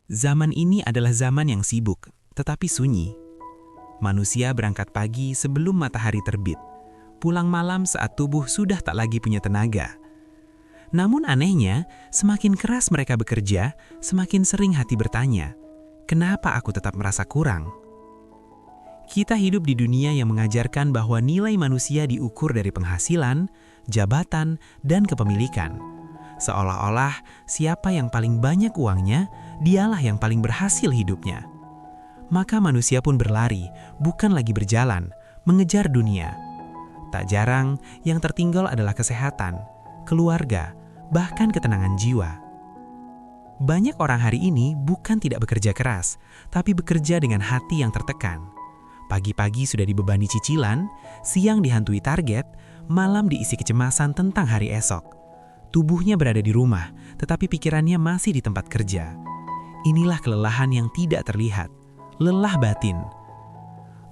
Zaman ini adalah zaman yang sibuk, tetapi sunyi. Manusia berangkat pagi sebelum matahari terbit, pulang malam saat tubuh sudah tak lagi punya tenaga. Namun anehnya, semakin keras mereka bekerja, semakin sering hati bertanya, kenapa aku tetap merasa kurang? Kita hidup di dunia yang mengajarkan bahwa nilai manusia diukur dari penghasilan, jabatan, dan kepemilikan. Seolah-olah siapa yang paling banyak uangnya, dialah yang paling berhasil hidupnya. Maka manusia pun berlari, bukan lagi berjalan, mengejar dunia. Tak jarang yang tertinggal adalah kesehatan, keluarga, bahkan ketenangan jiwa. Banyak orang hari ini bukan tidak bekerja keras, tapi bekerja dengan hati yang tertekan. Pagi-pagi sudah dibebani cicilan, siang dihantui target, malam diisi kecemasan tentang hari esok. Tubuhnya berada di rumah, tetapi pikirannya masih di tempat kerja. Inilah kelelahan yang tidak terlihat, lelah batin.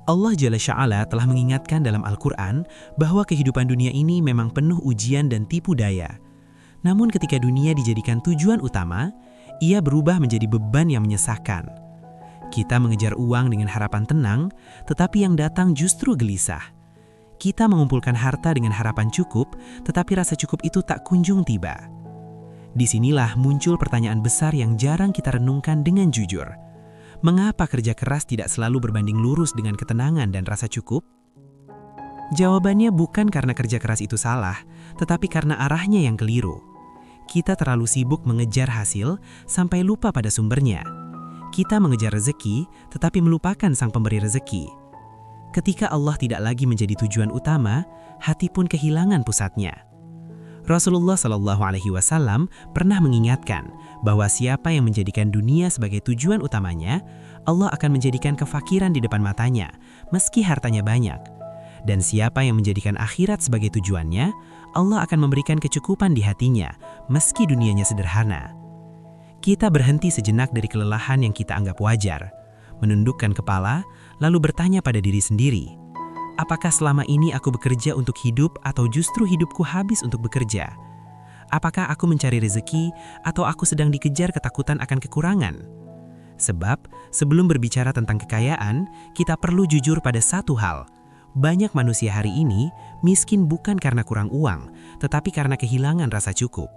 Allah Jalla Sya'ala telah mengingatkan dalam Al-Quran bahwa kehidupan dunia ini memang penuh ujian dan tipu daya. Namun ketika dunia dijadikan tujuan utama, ia berubah menjadi beban yang menyesakkan. Kita mengejar uang dengan harapan tenang, tetapi yang datang justru gelisah. Kita mengumpulkan harta dengan harapan cukup, tetapi rasa cukup itu tak kunjung tiba. Disinilah muncul pertanyaan besar yang jarang kita renungkan dengan jujur. Mengapa kerja keras tidak selalu berbanding lurus dengan ketenangan dan rasa cukup? Jawabannya bukan karena kerja keras itu salah, tetapi karena arahnya yang keliru. Kita terlalu sibuk mengejar hasil sampai lupa pada sumbernya. Kita mengejar rezeki, tetapi melupakan sang pemberi rezeki. Ketika Allah tidak lagi menjadi tujuan utama, hati pun kehilangan pusatnya. Rasulullah SAW pernah mengingatkan bahwa siapa yang menjadikan dunia sebagai tujuan utamanya, Allah akan menjadikan kefakiran di depan matanya, meski hartanya banyak. Dan siapa yang menjadikan akhirat sebagai tujuannya, Allah akan memberikan kecukupan di hatinya, meski dunianya sederhana. Kita berhenti sejenak dari kelelahan yang kita anggap wajar, menundukkan kepala, lalu bertanya pada diri sendiri, apakah selama ini aku bekerja untuk hidup atau justru hidupku habis untuk bekerja? Apakah aku mencari rezeki atau aku sedang dikejar ketakutan akan kekurangan? Sebab, sebelum berbicara tentang kekayaan, kita perlu jujur pada satu hal. Banyak manusia hari ini miskin bukan karena kurang uang, tetapi karena kehilangan rasa cukup.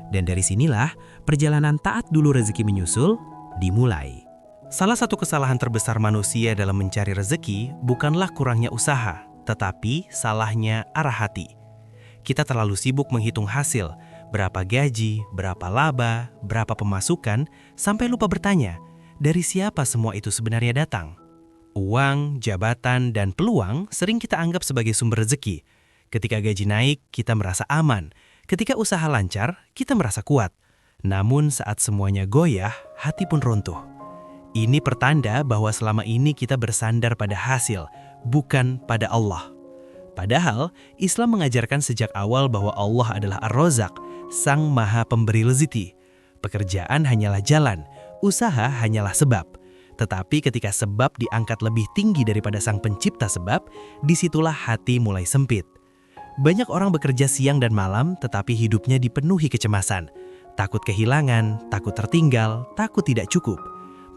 Dan dari sinilah, perjalanan taat dulu rezeki menyusul, dimulai. Salah satu kesalahan terbesar manusia dalam mencari rezeki bukanlah kurangnya usaha, tetapi salahnya arah hati. Kita terlalu sibuk menghitung hasil, berapa gaji, berapa laba, berapa pemasukan, sampai lupa bertanya, dari siapa semua itu sebenarnya datang? Uang, jabatan, dan peluang sering kita anggap sebagai sumber rezeki. Ketika gaji naik, kita merasa aman. Ketika usaha lancar, kita merasa kuat. Namun saat semuanya goyah, hati pun runtuh. Ini pertanda bahwa selama ini kita bersandar pada hasil, bukan pada Allah. Padahal, Islam mengajarkan sejak awal bahwa Allah adalah Ar-Razzaq, Sang Maha Pemberi Rezeki. Pekerjaan hanyalah jalan, usaha hanyalah sebab. Tetapi ketika sebab diangkat lebih tinggi daripada Sang Pencipta sebab, disitulah hati mulai sempit. Banyak orang bekerja siang dan malam, tetapi hidupnya dipenuhi kecemasan. Takut kehilangan, takut tertinggal, takut tidak cukup.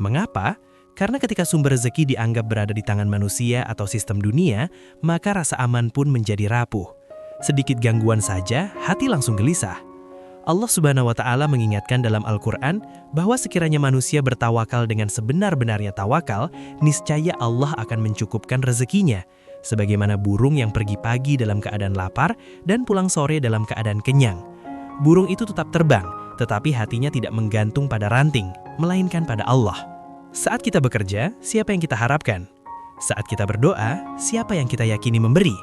Mengapa? Karena ketika sumber rezeki dianggap berada di tangan manusia atau sistem dunia, maka rasa aman pun menjadi rapuh. Sedikit gangguan saja, hati langsung gelisah. Allah Subhanahu wa Ta'ala mengingatkan dalam Al-Quran bahwa sekiranya manusia bertawakal dengan sebenar-benarnya tawakal, niscaya Allah akan mencukupkan rezekinya. Sebagaimana burung yang pergi pagi dalam keadaan lapar dan pulang sore dalam keadaan kenyang. Burung itu tetap terbang, tetapi hatinya tidak menggantung pada ranting, melainkan pada Allah. Saat kita bekerja, siapa yang kita harapkan? Saat kita berdoa, siapa yang kita yakini memberi?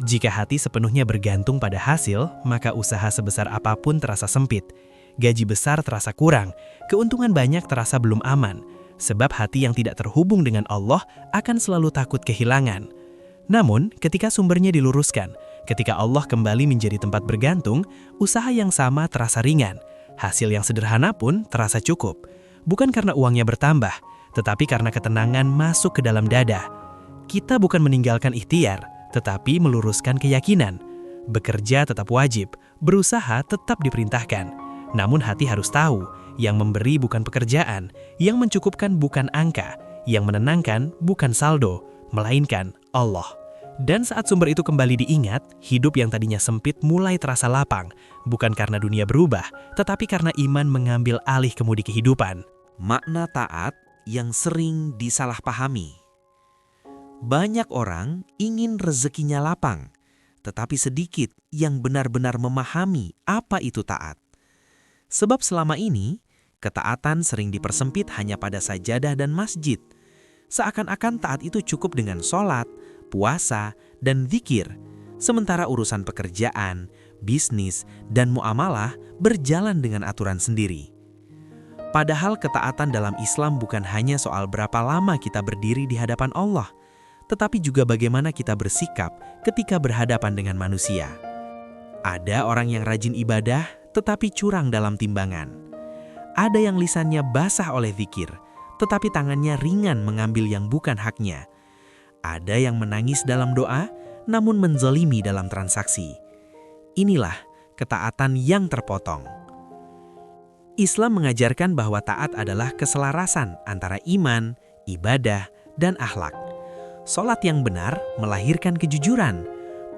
Jika hati sepenuhnya bergantung pada hasil, maka usaha sebesar apapun terasa sempit. Gaji besar terasa kurang, keuntungan banyak terasa belum aman. Sebab hati yang tidak terhubung dengan Allah akan selalu takut kehilangan. Namun, ketika sumbernya diluruskan, ketika Allah kembali menjadi tempat bergantung, usaha yang sama terasa ringan. Hasil yang sederhana pun terasa cukup. Bukan karena uangnya bertambah, tetapi karena ketenangan masuk ke dalam dada. Kita bukan meninggalkan ikhtiar, tetapi meluruskan keyakinan. Bekerja tetap wajib, berusaha tetap diperintahkan. Namun hati harus tahu, Yang memberi bukan pekerjaan, yang mencukupkan bukan angka, yang menenangkan bukan saldo, melainkan Allah. Dan saat sumber itu kembali diingat, hidup yang tadinya sempit mulai terasa lapang, bukan karena dunia berubah, tetapi karena iman mengambil alih kemudi kehidupan. Makna taat yang sering disalahpahami. Banyak orang ingin rezekinya lapang, tetapi sedikit yang benar-benar memahami apa itu taat. Sebab selama ini, ketaatan sering dipersempit hanya pada sajadah dan masjid. Seakan-akan taat itu cukup dengan sholat, puasa, dan zikir, sementara urusan pekerjaan, bisnis, dan muamalah berjalan dengan aturan sendiri. Padahal ketaatan dalam Islam bukan hanya soal berapa lama kita berdiri di hadapan Allah, tetapi juga bagaimana kita bersikap ketika berhadapan dengan manusia. Ada orang yang rajin ibadah, tetapi curang dalam timbangan. Ada yang lisannya basah oleh zikir, tetapi tangannya ringan mengambil yang bukan haknya. Ada yang menangis dalam doa, namun menzalimi dalam transaksi. Inilah ketaatan yang terpotong. Islam mengajarkan bahwa taat adalah keselarasan antara iman, ibadah, dan akhlak. Sholat yang benar melahirkan kejujuran.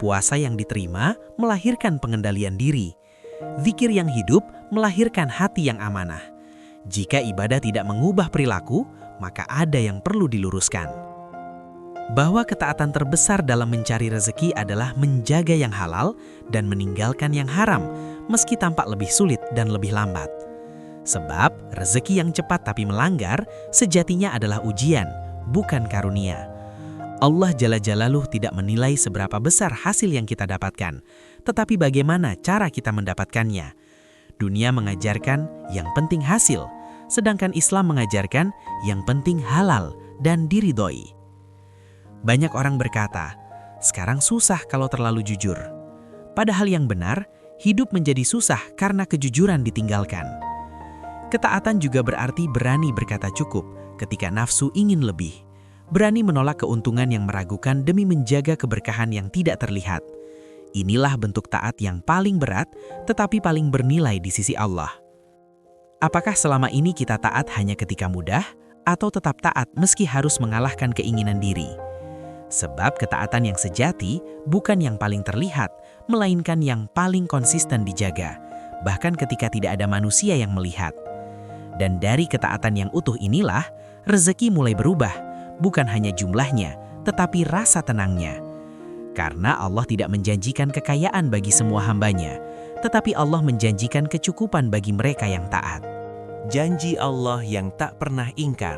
Puasa yang diterima melahirkan pengendalian diri. Zikir yang hidup melahirkan hati yang amanah. Jika ibadah tidak mengubah perilaku, maka ada yang perlu diluruskan. Bahwa ketaatan terbesar dalam mencari rezeki adalah menjaga yang halal dan meninggalkan yang haram, meski tampak lebih sulit dan lebih lambat. Sebab rezeki yang cepat tapi melanggar sejatinya adalah ujian, bukan karunia. Allah Jalla Jalaluh tidak menilai seberapa besar hasil yang kita dapatkan, tetapi bagaimana cara kita mendapatkannya. Dunia mengajarkan yang penting hasil, sedangkan Islam mengajarkan yang penting halal dan diridhoi. Banyak orang berkata, sekarang susah kalau terlalu jujur. Padahal yang benar, hidup menjadi susah karena kejujuran ditinggalkan. Ketaatan juga berarti berani berkata cukup ketika nafsu ingin lebih. Berani menolak keuntungan yang meragukan demi menjaga keberkahan yang tidak terlihat. Inilah bentuk taat yang paling berat, tetapi paling bernilai di sisi Allah. Apakah selama ini kita taat hanya ketika mudah, atau tetap taat meski harus mengalahkan keinginan diri? Sebab ketaatan yang sejati bukan yang paling terlihat, melainkan yang paling konsisten dijaga, bahkan ketika tidak ada manusia yang melihat. Dan dari ketaatan yang utuh inilah, rezeki mulai berubah, bukan hanya jumlahnya, tetapi rasa tenangnya. Karena Allah tidak menjanjikan kekayaan bagi semua hambanya, tetapi Allah menjanjikan kecukupan bagi mereka yang taat. Janji Allah yang tak pernah ingkar.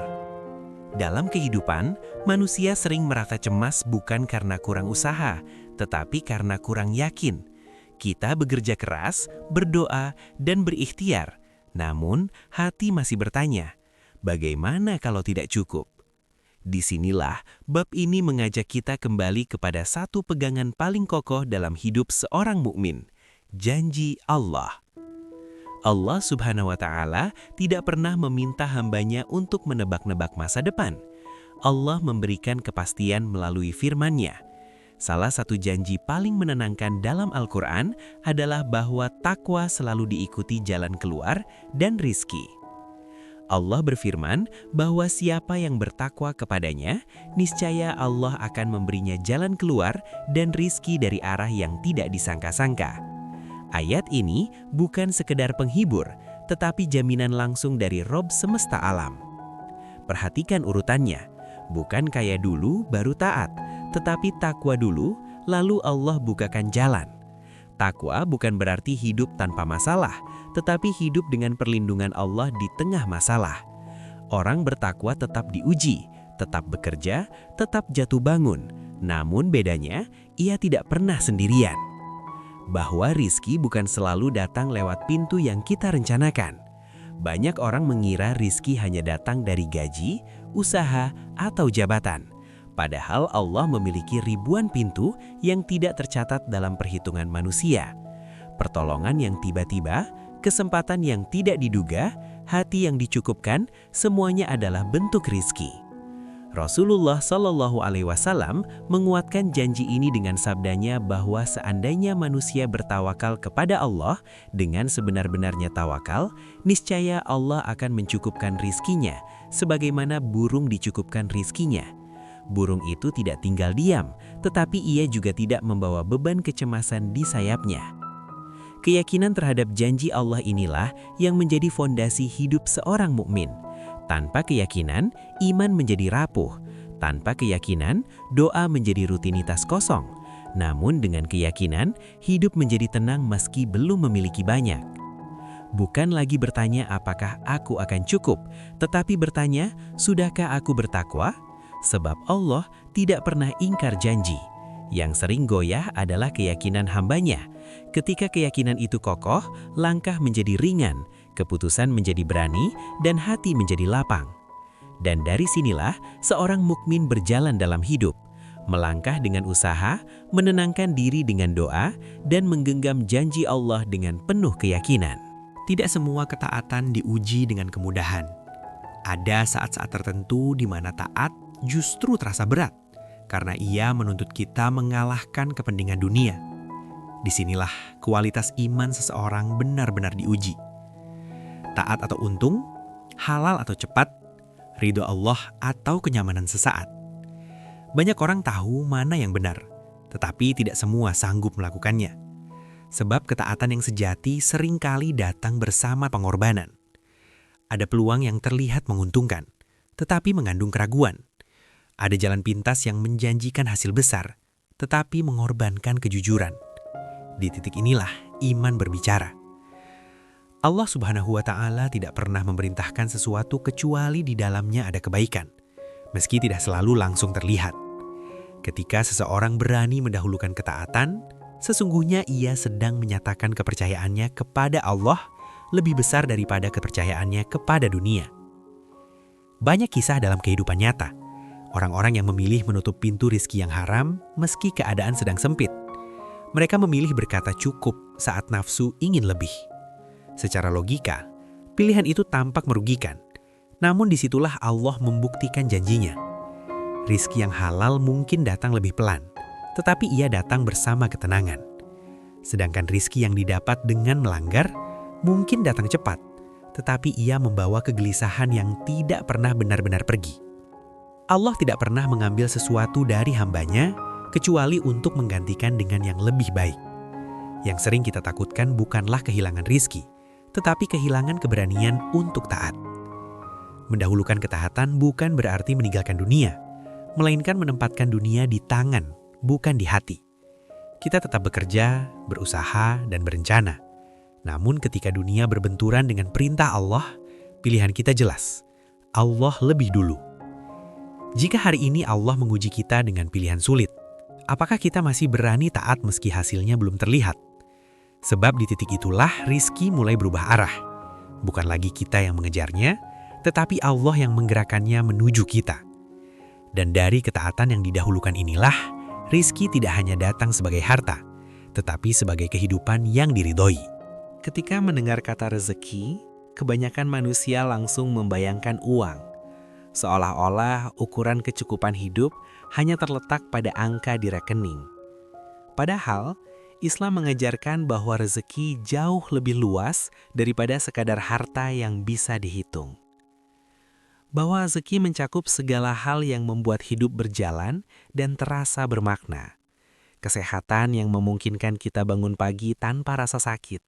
Dalam kehidupan, manusia sering merasa cemas bukan karena kurang usaha, tetapi karena kurang yakin. Kita bekerja keras, berdoa, dan berikhtiar. Namun, hati masih bertanya, bagaimana kalau tidak cukup? Disinilah bab ini mengajak kita kembali kepada satu pegangan paling kokoh dalam hidup seorang mukmin, janji Allah. Allah Subhanahu wa Ta'ala tidak pernah meminta hambanya untuk menebak-nebak masa depan. Allah memberikan kepastian melalui firman-Nya. Salah satu janji paling menenangkan dalam Al-Quran adalah bahwa takwa selalu diikuti jalan keluar dan rizki. Allah berfirman bahwa siapa yang bertakwa kepadanya, niscaya Allah akan memberinya jalan keluar dan rizki dari arah yang tidak disangka-sangka. Ayat ini bukan sekedar penghibur, tetapi jaminan langsung dari Rob semesta alam. Perhatikan urutannya, bukan kayak dulu baru taat, tetapi takwa dulu, lalu Allah bukakan jalan. Takwa bukan berarti hidup tanpa masalah, tetapi hidup dengan perlindungan Allah di tengah masalah. Orang bertakwa tetap diuji, tetap bekerja, tetap jatuh bangun. Namun bedanya, ia tidak pernah sendirian. Bahwa rizki bukan selalu datang lewat pintu yang kita rencanakan. Banyak orang mengira rizki hanya datang dari gaji, usaha, atau jabatan. Padahal Allah memiliki ribuan pintu yang tidak tercatat dalam perhitungan manusia. Pertolongan yang tiba-tiba, kesempatan yang tidak diduga, hati yang dicukupkan, semuanya adalah bentuk rizki. Rasulullah Shallallahu Alaihi Wasallam menguatkan janji ini dengan sabdanya bahwa seandainya manusia bertawakal kepada Allah dengan sebenar-benarnya tawakal, niscaya Allah akan mencukupkan rizkinya, sebagaimana burung dicukupkan rizkinya. Burung itu tidak tinggal diam, tetapi ia juga tidak membawa beban kecemasan di sayapnya. Keyakinan terhadap janji Allah inilah yang menjadi fondasi hidup seorang mukmin. Tanpa keyakinan, iman menjadi rapuh. Tanpa keyakinan, doa menjadi rutinitas kosong. Namun dengan keyakinan, hidup menjadi tenang meski belum memiliki banyak. Bukan lagi bertanya apakah aku akan cukup, tetapi bertanya, sudahkah aku bertakwa? Sebab Allah tidak pernah ingkar janji. Yang sering goyah adalah keyakinan hambanya. Ketika keyakinan itu kokoh, langkah menjadi ringan, keputusan menjadi berani, dan hati menjadi lapang. Dan dari sinilah seorang mukmin berjalan dalam hidup, melangkah dengan usaha, menenangkan diri dengan doa, dan menggenggam janji Allah dengan penuh keyakinan. Tidak semua ketaatan diuji dengan kemudahan. Ada saat-saat tertentu di mana taat justru terasa berat, karena ia menuntut kita mengalahkan kepentingan dunia. Disinilah kualitas iman seseorang benar-benar diuji. Taat atau untung, halal atau cepat, ridho Allah atau kenyamanan sesaat. Banyak orang tahu mana yang benar, tetapi tidak semua sanggup melakukannya. Sebab ketaatan yang sejati seringkali datang bersama pengorbanan. Ada peluang yang terlihat menguntungkan, tetapi mengandung keraguan. Ada jalan pintas yang menjanjikan hasil besar, tetapi mengorbankan kejujuran. Di titik inilah iman berbicara. Allah Subhanahu wa Ta'ala tidak pernah memerintahkan sesuatu kecuali di dalamnya ada kebaikan, meski tidak selalu langsung terlihat. Ketika seseorang berani mendahulukan ketaatan, sesungguhnya ia sedang menyatakan kepercayaannya kepada Allah lebih besar daripada kepercayaannya kepada dunia. Banyak kisah dalam kehidupan nyata. Orang-orang yang memilih menutup pintu rizki yang haram meski keadaan sedang sempit. Mereka memilih berkata cukup saat nafsu ingin lebih. Secara logika, pilihan itu tampak merugikan. Namun disitulah Allah membuktikan janjinya. Rizki yang halal mungkin datang lebih pelan, tetapi ia datang bersama ketenangan. Sedangkan rizki yang didapat dengan melanggar mungkin datang cepat, tetapi ia membawa kegelisahan yang tidak pernah benar-benar pergi. Allah tidak pernah mengambil sesuatu dari hambanya, kecuali untuk menggantikan dengan yang lebih baik. Yang sering kita takutkan bukanlah kehilangan rizki, tetapi kehilangan keberanian untuk taat. Mendahulukan ketaatan bukan berarti meninggalkan dunia, melainkan menempatkan dunia di tangan, bukan di hati. Kita tetap bekerja, berusaha, dan berencana. Namun ketika dunia berbenturan dengan perintah Allah, pilihan kita jelas. Allah lebih dulu. Jika hari ini Allah menguji kita dengan pilihan sulit, apakah kita masih berani taat meski hasilnya belum terlihat? Sebab di titik itulah rizki mulai berubah arah. Bukan lagi kita yang mengejarnya, tetapi Allah yang menggerakkannya menuju kita. Dan dari ketaatan yang didahulukan inilah, rizki tidak hanya datang sebagai harta, tetapi sebagai kehidupan yang diridhoi. Ketika mendengar kata rezeki, kebanyakan manusia langsung membayangkan uang. Seolah-olah ukuran kecukupan hidup hanya terletak pada angka di rekening. Padahal, Islam mengajarkan bahwa rezeki jauh lebih luas daripada sekadar harta yang bisa dihitung. Bahwa rezeki mencakup segala hal yang membuat hidup berjalan dan terasa bermakna. Kesehatan yang memungkinkan kita bangun pagi tanpa rasa sakit.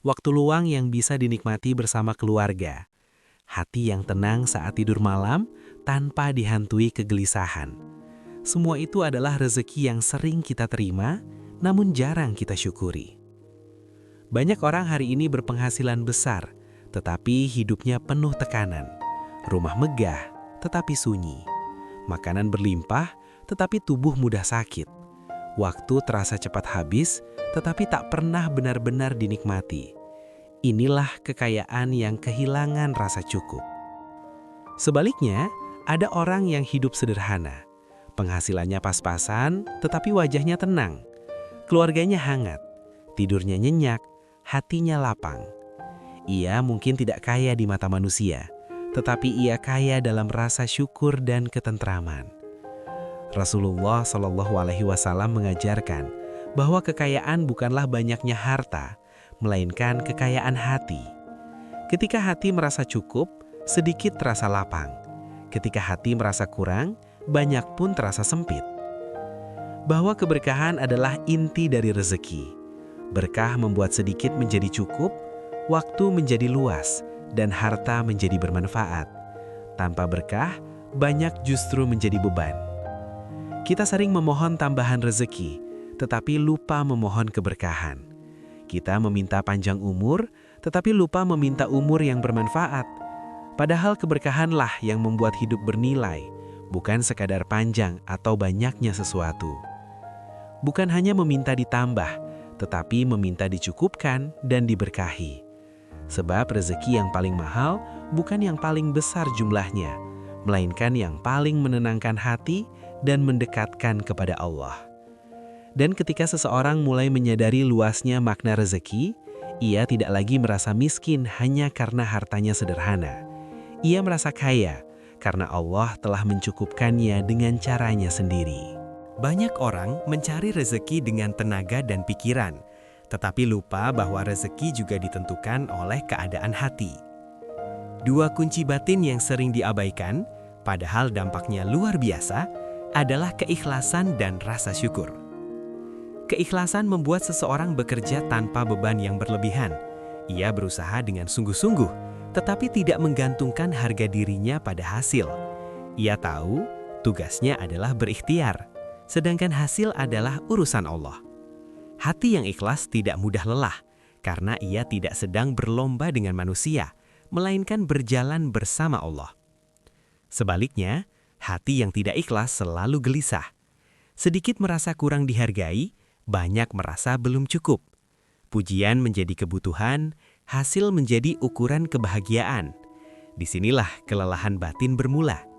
Waktu luang yang bisa dinikmati bersama keluarga. Hati yang tenang saat tidur malam tanpa dihantui kegelisahan. Semua itu adalah rezeki yang sering kita terima, namun jarang kita syukuri. Banyak orang hari ini berpenghasilan besar, tetapi hidupnya penuh tekanan. Rumah megah, tetapi sunyi. Makanan berlimpah, tetapi tubuh mudah sakit. Waktu terasa cepat habis, tetapi tak pernah benar-benar dinikmati. Inilah kekayaan yang kehilangan rasa cukup. Sebaliknya, ada orang yang hidup sederhana. Penghasilannya pas-pasan, tetapi wajahnya tenang. Keluarganya hangat, tidurnya nyenyak, hatinya lapang. Ia mungkin tidak kaya di mata manusia, tetapi ia kaya dalam rasa syukur dan ketentraman. Rasulullah Shallallahu Alaihi Wasallam mengajarkan bahwa kekayaan bukanlah banyaknya harta, melainkan kekayaan hati. Ketika hati merasa cukup, sedikit terasa lapang. Ketika hati merasa kurang, banyak pun terasa sempit. Bahwa keberkahan adalah inti dari rezeki. Berkah membuat sedikit menjadi cukup, waktu menjadi luas, dan harta menjadi bermanfaat. Tanpa berkah, banyak justru menjadi beban. Kita sering memohon tambahan rezeki, tetapi lupa memohon keberkahan. Kita meminta panjang umur, tetapi lupa meminta umur yang bermanfaat. Padahal keberkahanlah yang membuat hidup bernilai, bukan sekadar panjang atau banyaknya sesuatu. Bukan hanya meminta ditambah, tetapi meminta dicukupkan dan diberkahi. Sebab rezeki yang paling mahal bukan yang paling besar jumlahnya, melainkan yang paling menenangkan hati dan mendekatkan kepada Allah. Dan ketika seseorang mulai menyadari luasnya makna rezeki, ia tidak lagi merasa miskin hanya karena hartanya sederhana. Ia merasa kaya karena Allah telah mencukupkannya dengan caranya sendiri. Banyak orang mencari rezeki dengan tenaga dan pikiran, tetapi lupa bahwa rezeki juga ditentukan oleh keadaan hati. Dua kunci batin yang sering diabaikan, padahal dampaknya luar biasa, adalah keikhlasan dan rasa syukur. Keikhlasan membuat seseorang bekerja tanpa beban yang berlebihan. Ia berusaha dengan sungguh-sungguh, tetapi tidak menggantungkan harga dirinya pada hasil. Ia tahu tugasnya adalah berikhtiar, sedangkan hasil adalah urusan Allah. Hati yang ikhlas tidak mudah lelah, karena ia tidak sedang berlomba dengan manusia, melainkan berjalan bersama Allah. Sebaliknya, hati yang tidak ikhlas selalu gelisah. Sedikit merasa kurang dihargai, banyak merasa belum cukup. Pujian menjadi kebutuhan, hasil menjadi ukuran kebahagiaan. Disinilah kelelahan batin bermula.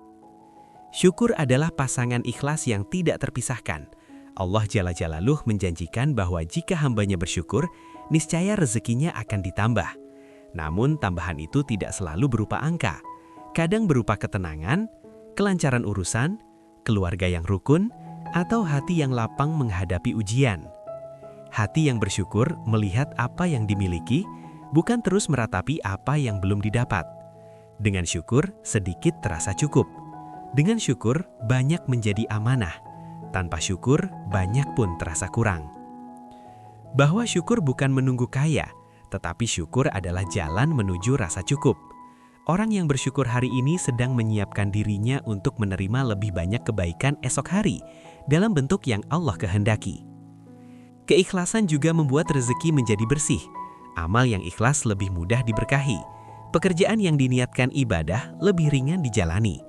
Syukur adalah pasangan ikhlas yang tidak terpisahkan. Allah Jalla Jalaluh menjanjikan bahwa jika hambanya bersyukur, niscaya rezekinya akan ditambah. Namun tambahan itu tidak selalu berupa angka. Kadang berupa ketenangan, kelancaran urusan, keluarga yang rukun, atau hati yang lapang menghadapi ujian. Hati yang bersyukur melihat apa yang dimiliki, bukan terus meratapi apa yang belum didapat. Dengan syukur, sedikit terasa cukup. Dengan syukur, banyak menjadi amanah. Tanpa syukur, banyak pun terasa kurang. Bahwa syukur bukan menunggu kaya, tetapi syukur adalah jalan menuju rasa cukup. Orang yang bersyukur hari ini sedang menyiapkan dirinya untuk menerima lebih banyak kebaikan esok hari, dalam bentuk yang Allah kehendaki. Keikhlasan juga membuat rezeki menjadi bersih. Amal yang ikhlas lebih mudah diberkahi. Pekerjaan yang diniatkan ibadah lebih ringan dijalani.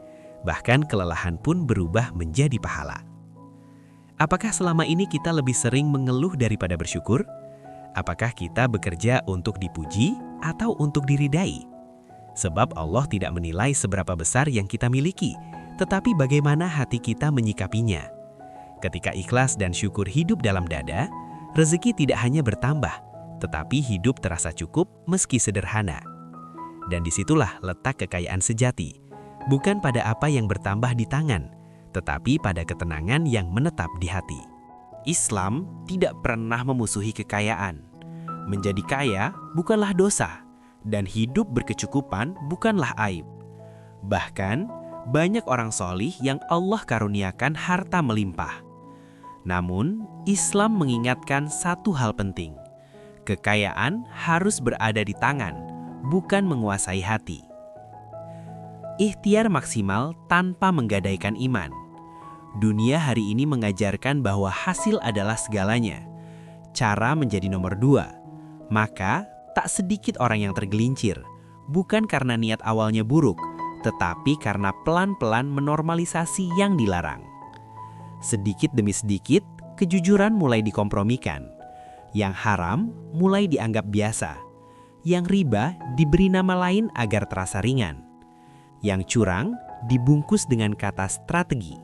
Bahkan kelelahan pun berubah menjadi pahala. Apakah selama ini kita lebih sering mengeluh daripada bersyukur? Apakah kita bekerja untuk dipuji atau untuk diridai? Sebab Allah tidak menilai seberapa besar yang kita miliki, tetapi bagaimana hati kita menyikapinya. Ketika ikhlas dan syukur hidup dalam dada, rezeki tidak hanya bertambah, tetapi hidup terasa cukup meski sederhana. Dan disitulah letak kekayaan sejati. Bukan pada apa yang bertambah di tangan, tetapi pada ketenangan yang menetap di hati. Islam tidak pernah memusuhi kekayaan. Menjadi kaya bukanlah dosa, dan hidup berkecukupan bukanlah aib. Bahkan, banyak orang solih yang Allah karuniakan harta melimpah. Namun, Islam mengingatkan satu hal penting. Kekayaan harus berada di tangan, bukan menguasai hati. Ikhtiar maksimal tanpa menggadaikan iman. Dunia hari ini mengajarkan bahwa hasil adalah segalanya. Cara menjadi nomor 2. Maka, tak sedikit orang yang tergelincir, bukan karena niat awalnya buruk, tetapi karena pelan-pelan menormalisasi yang dilarang. Sedikit demi sedikit, kejujuran mulai dikompromikan. Yang haram mulai dianggap biasa. Yang riba diberi nama lain agar terasa ringan. Yang curang dibungkus dengan kata strategi.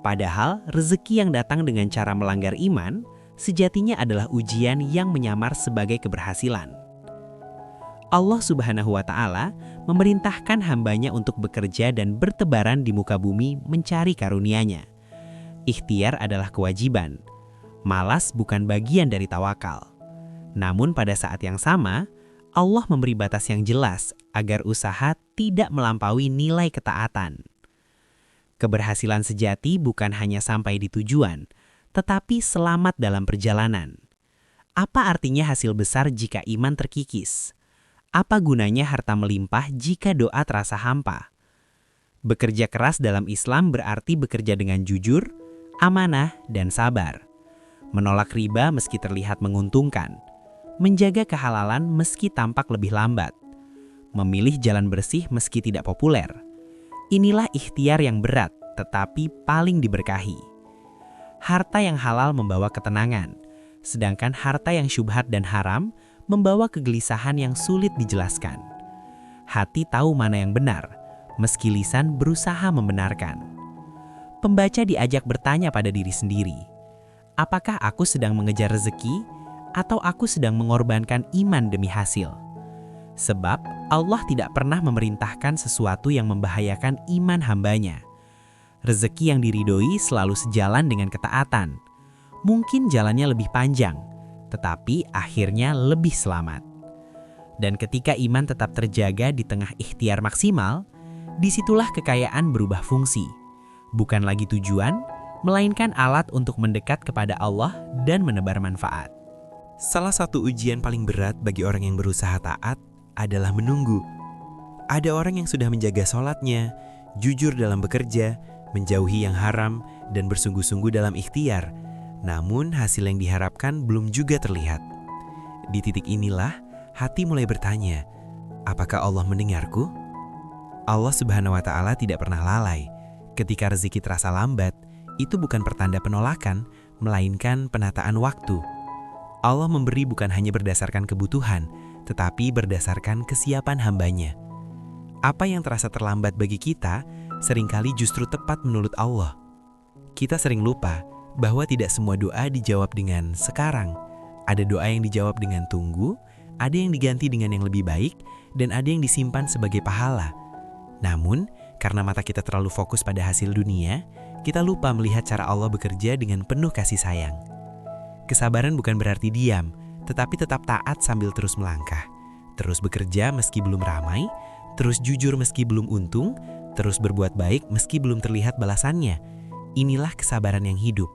Padahal rezeki yang datang dengan cara melanggar iman sejatinya adalah ujian yang menyamar sebagai keberhasilan. Allah Subhanahu wa Ta'ala memerintahkan hambanya untuk bekerja dan bertebaran di muka bumi mencari karunia-Nya. Ikhtiar adalah kewajiban. Malas bukan bagian dari tawakal. Namun pada saat yang sama, Allah memberi batas yang jelas agar usaha tidak melampaui nilai ketaatan. Keberhasilan sejati bukan hanya sampai di tujuan, tetapi selamat dalam perjalanan. Apa artinya hasil besar jika iman terkikis? Apa gunanya harta melimpah jika doa terasa hampa? Bekerja keras dalam Islam berarti bekerja dengan jujur, amanah, dan sabar. Menolak riba meski terlihat menguntungkan. Menjaga kehalalan meski tampak lebih lambat. Memilih jalan bersih meski tidak populer. Inilah ikhtiar yang berat, tetapi paling diberkahi. Harta yang halal membawa ketenangan, sedangkan harta yang syubhat dan haram membawa kegelisahan yang sulit dijelaskan. Hati tahu mana yang benar, meski lisan berusaha membenarkan. Pembaca diajak bertanya pada diri sendiri, apakah aku sedang mengejar rezeki, atau aku sedang mengorbankan iman demi hasil? Sebab Allah tidak pernah memerintahkan sesuatu yang membahayakan iman hambanya. Rezeki yang diridhoi selalu sejalan dengan ketaatan. Mungkin jalannya lebih panjang, tetapi akhirnya lebih selamat. Dan ketika iman tetap terjaga di tengah ikhtiar maksimal, disitulah kekayaan berubah fungsi. Bukan lagi tujuan, melainkan alat untuk mendekat kepada Allah dan menebar manfaat. Salah satu ujian paling berat bagi orang yang berusaha taat adalah menunggu. Ada orang yang sudah menjaga sholatnya, jujur dalam bekerja, menjauhi yang haram, dan bersungguh-sungguh dalam ikhtiar. Namun hasil yang diharapkan belum juga terlihat. Di titik inilah hati mulai bertanya, apakah Allah mendengarku? Allah Subhanahu wa Ta'ala tidak pernah lalai. Ketika rezeki terasa lambat, itu bukan pertanda penolakan, melainkan penataan waktu. Allah memberi bukan hanya berdasarkan kebutuhan, tetapi berdasarkan kesiapan hambanya. Apa yang terasa terlambat bagi kita, seringkali justru tepat menurut Allah. Kita sering lupa bahwa tidak semua doa dijawab dengan sekarang. Ada doa yang dijawab dengan tunggu, ada yang diganti dengan yang lebih baik, dan ada yang disimpan sebagai pahala. Namun, karena mata kita terlalu fokus pada hasil dunia, kita lupa melihat cara Allah bekerja dengan penuh kasih sayang. Kesabaran bukan berarti diam, tetapi tetap taat sambil terus melangkah. Terus bekerja meski belum ramai, terus jujur meski belum untung, terus berbuat baik meski belum terlihat balasannya. Inilah kesabaran yang hidup.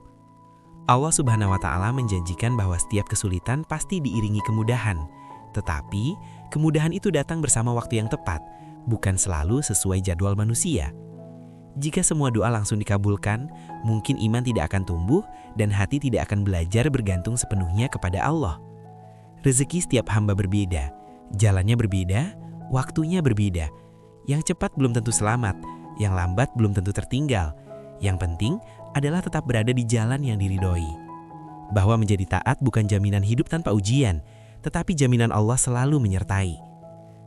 Allah Subhanahu wa Ta'ala menjanjikan bahwa setiap kesulitan pasti diiringi kemudahan. Tetapi, kemudahan itu datang bersama waktu yang tepat, bukan selalu sesuai jadwal manusia. Jika semua doa langsung dikabulkan, mungkin iman tidak akan tumbuh dan hati tidak akan belajar bergantung sepenuhnya kepada Allah. Rezeki setiap hamba berbeda, jalannya berbeda, waktunya berbeda. Yang cepat belum tentu selamat, yang lambat belum tentu tertinggal. Yang penting adalah tetap berada di jalan yang diridhoi. Bahwa menjadi taat bukan jaminan hidup tanpa ujian, tetapi jaminan Allah selalu menyertai.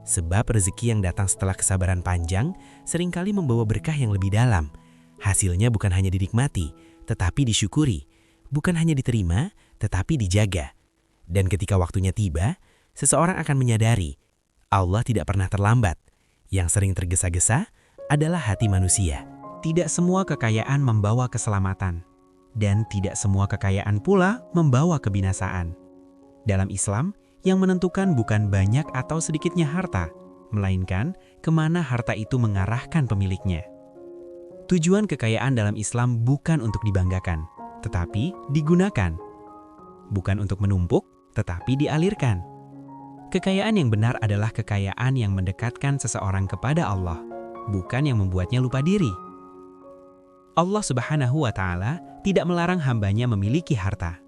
Sebab rezeki yang datang setelah kesabaran panjang seringkali membawa berkah yang lebih dalam. Hasilnya bukan hanya dinikmati, tetapi disyukuri. Bukan hanya diterima, tetapi dijaga. Dan ketika waktunya tiba, seseorang akan menyadari Allah tidak pernah terlambat. Yang sering tergesa-gesa adalah hati manusia. Tidak semua kekayaan membawa keselamatan, dan tidak semua kekayaan pula membawa kebinasaan. Dalam Islam, yang menentukan bukan banyak atau sedikitnya harta, melainkan kemana harta itu mengarahkan pemiliknya. Tujuan kekayaan dalam Islam bukan untuk dibanggakan, tetapi digunakan. Bukan untuk menumpuk, tetapi dialirkan. Kekayaan yang benar adalah kekayaan yang mendekatkan seseorang kepada Allah, bukan yang membuatnya lupa diri. Allah Subhanahu wa Ta'ala tidak melarang hambanya memiliki harta.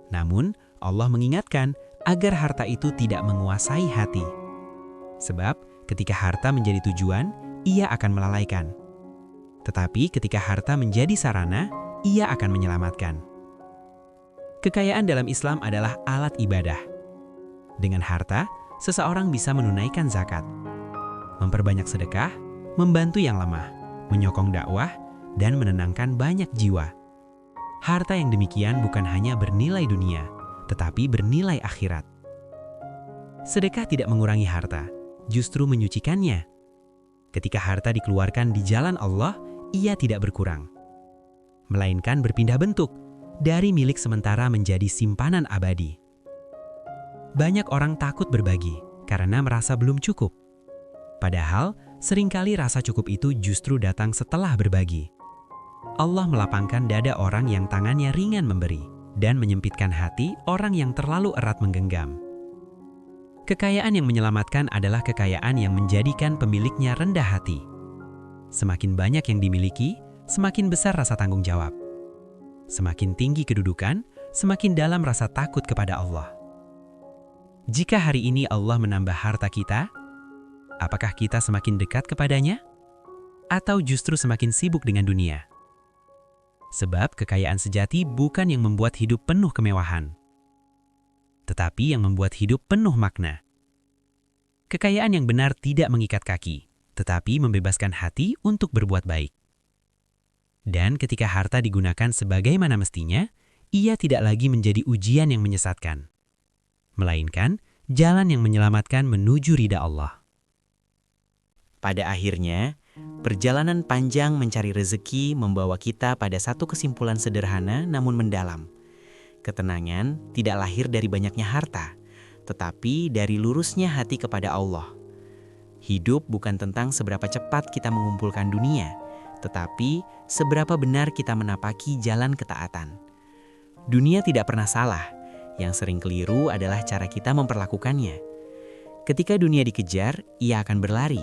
Namun, Allah mengingatkan agar harta itu tidak menguasai hati. Sebab, ketika harta menjadi tujuan, ia akan melalaikan. Tetapi ketika harta menjadi sarana, ia akan menyelamatkan. Kekayaan dalam Islam adalah alat ibadah. Dengan harta, seseorang bisa menunaikan zakat, memperbanyak sedekah, membantu yang lemah, menyokong dakwah, dan menenangkan banyak jiwa. Harta yang demikian bukan hanya bernilai dunia, tetapi bernilai akhirat. Sedekah tidak mengurangi harta, justru menyucikannya. Ketika harta dikeluarkan di jalan Allah, ia tidak berkurang, melainkan berpindah bentuk dari milik sementara menjadi simpanan abadi. Banyak orang takut berbagi karena merasa belum cukup. Padahal, seringkali rasa cukup itu justru datang setelah berbagi. Allah melapangkan dada orang yang tangannya ringan memberi dan menyempitkan hati orang yang terlalu erat menggenggam. Kekayaan yang menyelamatkan adalah kekayaan yang menjadikan pemiliknya rendah hati. Semakin banyak yang dimiliki, semakin besar rasa tanggung jawab. Semakin tinggi kedudukan, semakin dalam rasa takut kepada Allah. Jika hari ini Allah menambah harta kita, apakah kita semakin dekat kepadanya? Atau justru semakin sibuk dengan dunia? Sebab kekayaan sejati bukan yang membuat hidup penuh kemewahan, tetapi yang membuat hidup penuh makna. Kekayaan yang benar tidak mengikat kaki, tetapi membebaskan hati untuk berbuat baik. Dan ketika harta digunakan sebagaimana mestinya, ia tidak lagi menjadi ujian yang menyesatkan, melainkan jalan yang menyelamatkan menuju ridha Allah. Pada akhirnya, perjalanan panjang mencari rezeki membawa kita pada satu kesimpulan sederhana namun mendalam. Ketenangan tidak lahir dari banyaknya harta, tetapi dari lurusnya hati kepada Allah. Hidup bukan tentang seberapa cepat kita mengumpulkan dunia, tetapi seberapa benar kita menapaki jalan ketaatan. Dunia tidak pernah salah, yang sering keliru adalah cara kita memperlakukannya. Ketika dunia dikejar, ia akan berlari.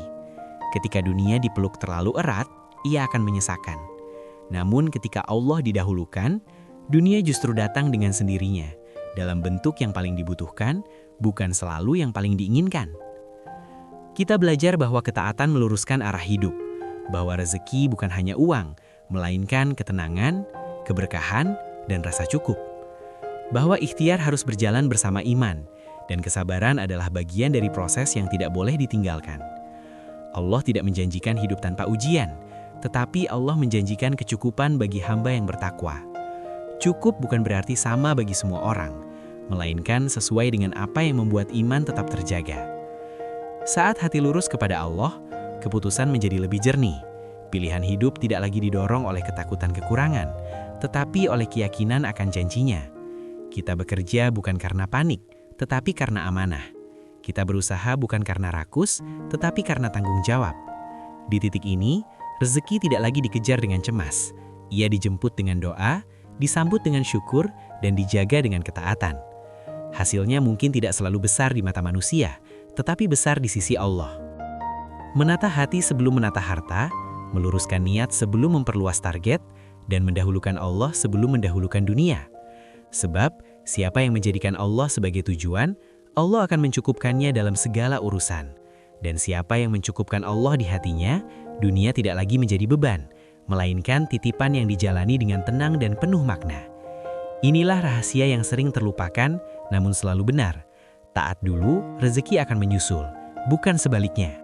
Ketika dunia dipeluk terlalu erat, ia akan menyesakan. Namun ketika Allah didahulukan, dunia justru datang dengan sendirinya, dalam bentuk yang paling dibutuhkan, bukan selalu yang paling diinginkan. Kita belajar bahwa ketaatan meluruskan arah hidup, bahwa rezeki bukan hanya uang, melainkan ketenangan, keberkahan, dan rasa cukup. Bahwa ikhtiar harus berjalan bersama iman, dan kesabaran adalah bagian dari proses yang tidak boleh ditinggalkan. Allah tidak menjanjikan hidup tanpa ujian, tetapi Allah menjanjikan kecukupan bagi hamba yang bertakwa. Cukup bukan berarti sama bagi semua orang, melainkan sesuai dengan apa yang membuat iman tetap terjaga. Saat hati lurus kepada Allah, keputusan menjadi lebih jernih. Pilihan hidup tidak lagi didorong oleh ketakutan kekurangan, tetapi oleh keyakinan akan janjinya. Kita bekerja bukan karena panik, tetapi karena amanah. Kita berusaha bukan karena rakus, tetapi karena tanggung jawab. Di titik ini, rezeki tidak lagi dikejar dengan cemas. Ia dijemput dengan doa, disambut dengan syukur, dan dijaga dengan ketaatan. Hasilnya mungkin tidak selalu besar di mata manusia, tetapi besar di sisi Allah. Menata hati sebelum menata harta, meluruskan niat sebelum memperluas target, dan mendahulukan Allah sebelum mendahulukan dunia. Sebab, siapa yang menjadikan Allah sebagai tujuan, Allah akan mencukupkannya dalam segala urusan. Dan siapa yang mencukupkan Allah di hatinya, dunia tidak lagi menjadi beban, melainkan titipan yang dijalani dengan tenang dan penuh makna. Inilah rahasia yang sering terlupakan, namun selalu benar. Taat dulu, rezeki akan menyusul, bukan sebaliknya.